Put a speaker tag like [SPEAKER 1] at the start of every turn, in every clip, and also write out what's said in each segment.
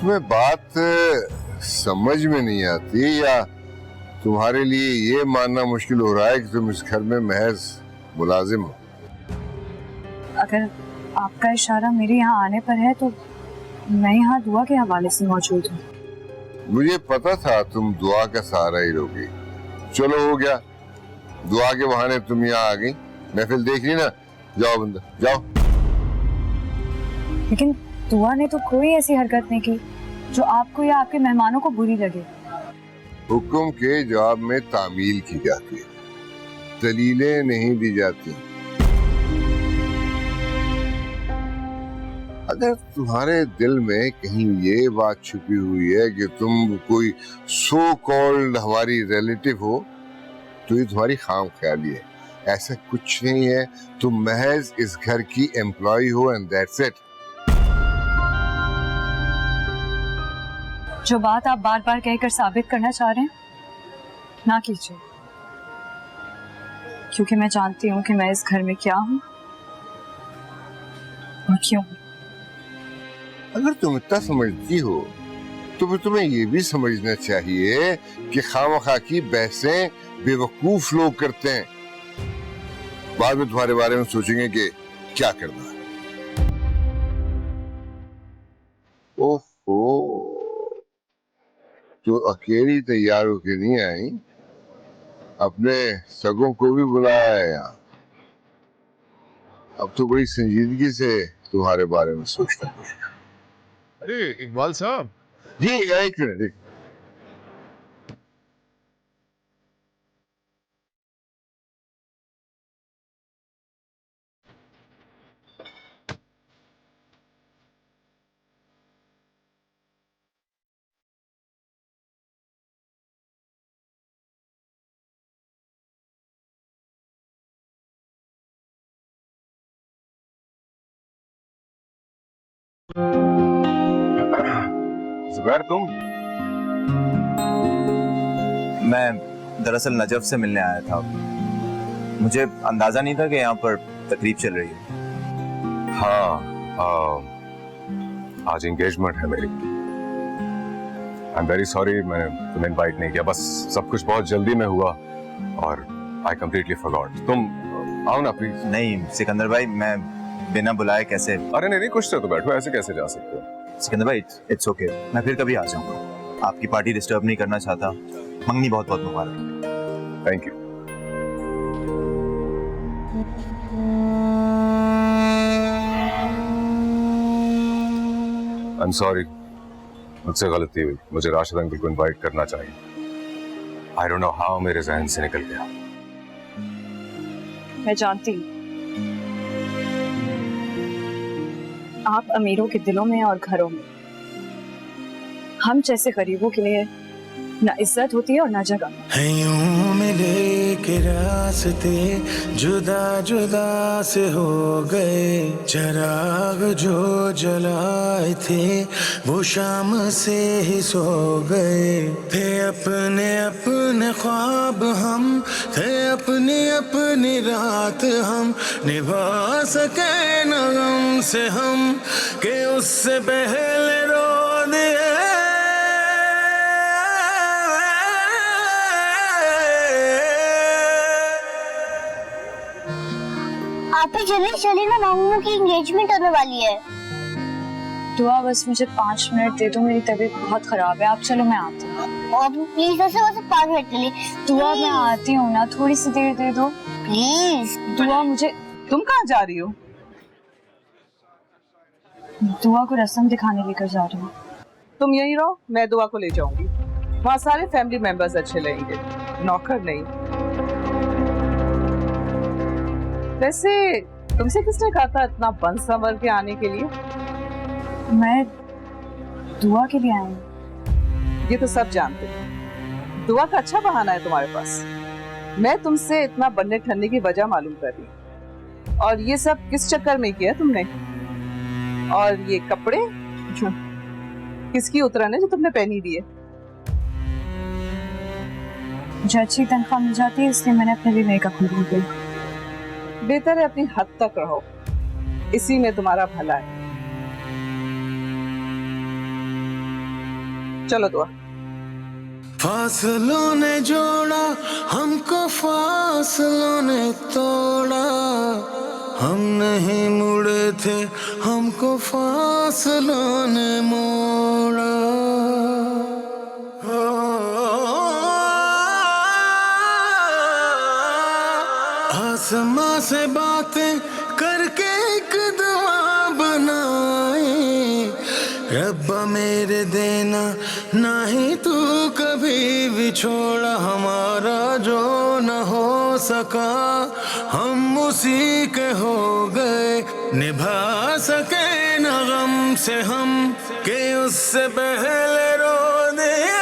[SPEAKER 1] तुम्हें बात समझ में नहीं आती या तुम्हारे लिए ये मानना मुश्किल हो रहा है कि तुम इस घर में महज मुलाजिम हो?
[SPEAKER 2] अगर आपका इशारा मेरे यहाँ आने पर है तो मैं यहाँ दुआ के हवाले से मौजूद हूँ।
[SPEAKER 1] मुझे पता था तुम दुआ का सहारा ही लोगी। चलो हो गया, दुआ के बहाने तुम यहाँ आ गई, महफिल देख ली ना। जाओ बंदा जाओ।
[SPEAKER 2] लेकिन दुआ ने तो कोई ऐसी हरकत नहीं की जो आपको या आपके मेहमानों को बुरी लगे।
[SPEAKER 1] हुक्म के जवाब में तामील की जाती है, दलीलें नहीं दी जाती। अगर तुम्हारे दिल में कहीं ये बात छुपी हुई है कि तुम कोई सो कॉल्ड हमारी रिलेटिव हो तो ये तुम्हारी खाम ख्याली है। ऐसा कुछ नहीं है, तुम महज इस घर की एम्प्लॉय हो एंड दैट्स इट।
[SPEAKER 2] जो बात आप बार बार कहकर साबित करना चाह रहे हैं ना कीजिए, क्योंकि मैं जानती हूँ कि मैं इस घर में क्या हूँ और क्यों।
[SPEAKER 1] अगर तुम इतना समझती हो तो फिर तुम्हें ये भी समझना चाहिए कि खामखा की बहसें बेवकूफ लोग करते हैं, बाद में तुम्हारे बारे में सोचेंगे कि क्या करना है। ओहो, तो अकेली तैयार होके नहीं आई, अपने सगों को भी बुलाया है यहाँ। अब तो बड़ी संजीदगी से तुम्हारे बारे में सोचता हूँ।
[SPEAKER 3] अरे इकबाल साहब।
[SPEAKER 1] जी एक मिनट।
[SPEAKER 4] जुबैर तुम? मैं दरअसल नजफ से मिलने आया था। मुझे अंदाजा नहीं था कि यहाँ पर तकरीब चल रही है।
[SPEAKER 3] हाँ, आज एंगेजमेंट है मेरी। आई एम वेरी सॉरी मैंने तुम्हें इनवाइट नहीं किया, बस सब कुछ बहुत जल्दी में हुआ और आई कंप्लीटली फॉरगॉट। तुम आओ ना प्लीज।
[SPEAKER 4] नहीं सिकंदर भाई, मैं बिना बुलाए कैसे?
[SPEAKER 3] अरे नहीं कुछ तो बैठो, ऐसे कैसे जा सकते हो?
[SPEAKER 4] सिकंदर भाई इट्स ओके, मैं फिर कभी आ जाऊंगा। आपकी पार्टी डिस्टर्ब नहीं करना चाहता। मंगनी बहुत बहुत मुबारक।
[SPEAKER 3] Thank you. I am sorry, मुझसे गलती हुई। मुझे राशिद अंकल को इनवाइट करना चाहिए। आई डोंट नो हाउ मेरे जहन से निकल गया।
[SPEAKER 2] मैं जानती हूँ आप अमीरों के दिलों में और घरों में, हम जैसे गरीबों के लिए ना इज्जत होती है और ना जगह।
[SPEAKER 5] यूं मिले के रास्ते जुदा जुदा से हो गए, चराग जो जलाए थे वो शाम से ही सो गए। थे अपने अपने ख्वाब हम, थे अपनी अपनी रात हम, निभा सके न गम से हम के उससे पहले रो दिए।
[SPEAKER 6] आप ही जल्दी चलिए ना, मामू की एंगेजमेंट होने वाली है।
[SPEAKER 2] दुआ बस मुझे 5 मिनट दे दो, मेरी तबीयत बहुत खराब है। आप चलो मैं आती हूँ।
[SPEAKER 6] और प्लीज बस 5 मिनट के लिए।
[SPEAKER 2] दुआ मैं आती हूँ ना, थोड़ी सी देर दे दो
[SPEAKER 6] प्लीज।
[SPEAKER 2] दुआ मुझे।
[SPEAKER 7] तुम कहाँ जा रही हो?
[SPEAKER 2] दुआ को रस्म दिखाने लेकर जा रही हूँ।
[SPEAKER 7] तुम यहीं रहो, मैं दुआ को ले जाऊंगी। वहाँ सारे फैमिली मेंबर्स अच्छे लगेंगे, नौकर नहीं। वैसे तुमसे किसने कहा था इतना बन संवर के आने के लिए?
[SPEAKER 2] मैं दुआ के लिए आई हूँ।
[SPEAKER 7] ये तो सब जानते हैं। दुआ का अच्छा बहाना है तुम्हारे पास। मैं तुमसे इतना बनने ठनने की वजह मालूम कर रही हूँ। और ये सब किस चक्कर में किया तुमने? और ये कपड़े किसकी उतरन है जो तुमने पहनी दी है?
[SPEAKER 2] मुझे अच्छी तनख्वाह मिल जाती है, इसलिए मैंने अपने लिए नए कपड़े खरीदे।
[SPEAKER 7] बेहतर है अपनी हद तक रहो, इसी में तुम्हारा भला है। चलो दुआ।
[SPEAKER 5] फासलों ने जोड़ा हमको, फासलों ने तोड़ा, हम नहीं मुड़े थे हमको फासलों ने मोड़ा। आसमां से बातें करके एक दुआ बनाए, रब्बा मेरे देना ना ही तू कभी भी छोड़ा। हमारा जो न हो सका हम उसी के हो गए, निभा सके न गम से हम के उससे पहले रो दिए।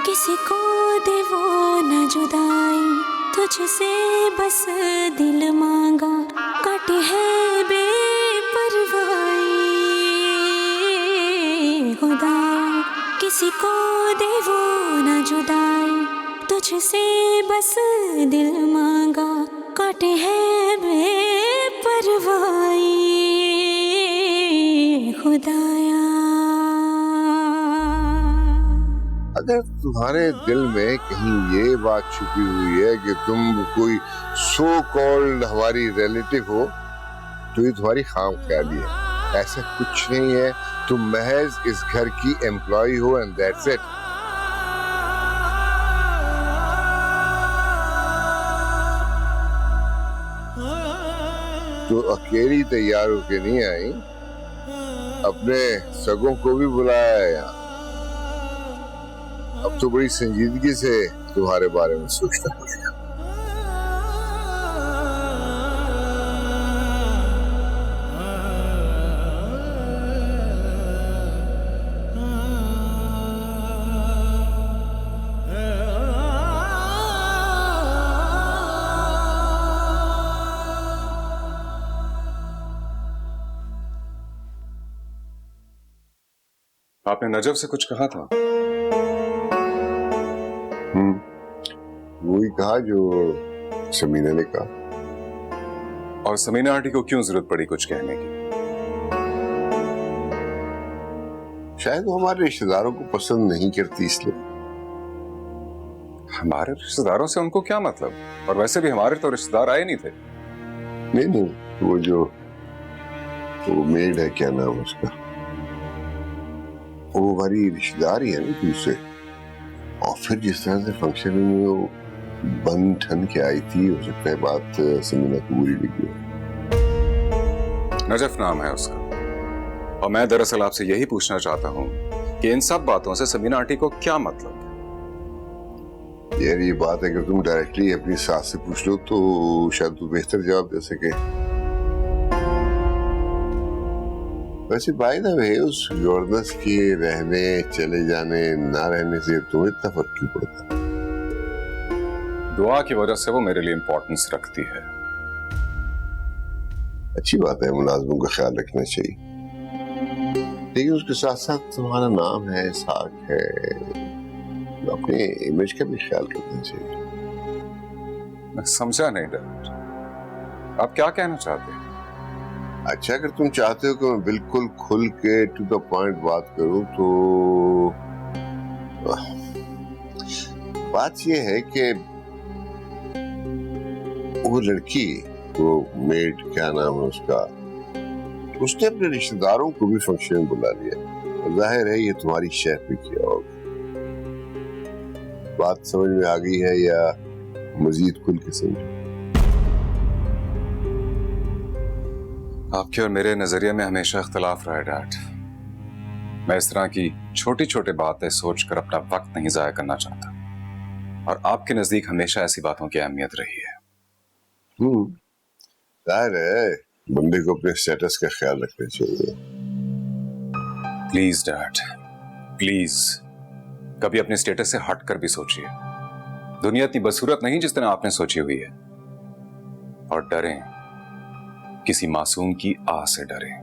[SPEAKER 8] किसी को दे वो न जुदाई, तुझसे बस दिल मांगा, काटे है बेपरवाही। खुदा किसी को दे वो न जुदाई, तुझसे बस दिल मांगा, काटे है बेपरवाही। खुदाया
[SPEAKER 1] अगर तुम्हारे दिल में कहीं ये बात छुपी हुई है कि तुम कोई सो कॉल्ड हमारी रिलेटिव हो, तो ये तुम्हारी खाम ख्याली है। ऐसा कुछ नहीं है, तुम महज इस घर की एम्प्लॉय हो एंड दैट्स इट। तो अकेली तैयार होके नहीं आई, अपने सगों को भी बुलाया है यहाँ। अब तो बड़ी संजीदगी से तुम्हारे बारे में सोचना पड़ेगा।
[SPEAKER 3] आपने नजफ से कुछ कहा था?
[SPEAKER 1] वही कहा जो समीना ने कहा।
[SPEAKER 3] और समीना आंटी को क्यों जरूरत पड़ी कुछ कहने की?
[SPEAKER 1] शायद वो हमारे रिश्तेदारों को पसंद नहीं करती इसलिए।
[SPEAKER 3] हमारे रिश्तेदारों से उनको क्या मतलब? और वैसे भी हमारे तो रिश्तेदार आए नहीं थे।
[SPEAKER 1] नहीं, वो जो वो मेड है, क्या नाम है उसका, वो हमारी रिश्तेदार ही है ना दूसरे। और फिर जिस तरह से फंक्शन में वो बन ठन के आई थी, हो सकता है बात समीना को बुरी लगी हो।
[SPEAKER 3] नजफ नाम है उसका। और मैं दरअसल आपसे यही पूछना चाहता हूँ कि इन सब बातों से समीना आंटी को क्या मतलब है?
[SPEAKER 1] यार ये बात अगर तुम डायरेक्टली अपनी सास से पूछ लो तो शायद तू बेहतर जवाब दे सके। वैसे बाय द वे, उस योरदस के रहने चले जाने ना रहने से तुम्हें इतना फर्क क्यों पड़ता?
[SPEAKER 3] दुआ की वजह से वो मेरे लिए इंपॉर्टेंस रखती है।
[SPEAKER 1] अच्छी बात है, मुलाजमों का ख्याल रखना चाहिए, लेकिन उसके साथ साथ तुम्हारा नाम है, साख है, तो अपने इमेज का भी ख्याल रखना चाहिए।
[SPEAKER 3] मैं समझा नहीं डैड, आप क्या कहना चाहते हैं?
[SPEAKER 1] अच्छा, अगर तुम चाहते हो कि मैं बिल्कुल खुल के टू द पॉइंट बात करूं तो बात यह है कि वो लड़की, वो मेड, क्या नाम है उसका, उसने अपने रिश्तेदारों को भी फंक्शन में बुला लिया। जाहिर है ये तुम्हारी शेफ ने किया होगा। बात समझ में आ गई है या मजीद खुल के समझो?
[SPEAKER 3] आपके और मेरे नजरिए में हमेशा इख्तलाफ रहा है डैड। मैं इस तरह की छोटी छोटी बातें सोचकर अपना वक्त नहीं जाया करना चाहता, और आपके नजदीक हमेशा ऐसी बातों की अहमियत रही है।
[SPEAKER 1] जाहिर है बंदे को अपने स्टेटस का ख्याल रखना चाहिए।
[SPEAKER 3] प्लीज डैड, प्लीज कभी अपने स्टेटस से हटकर भी सोचिए। दुनिया इतनी बदसूरत नहीं जिस तरह आपने सोची हुई है। और डरें, किसी मासूम की आह से डरें।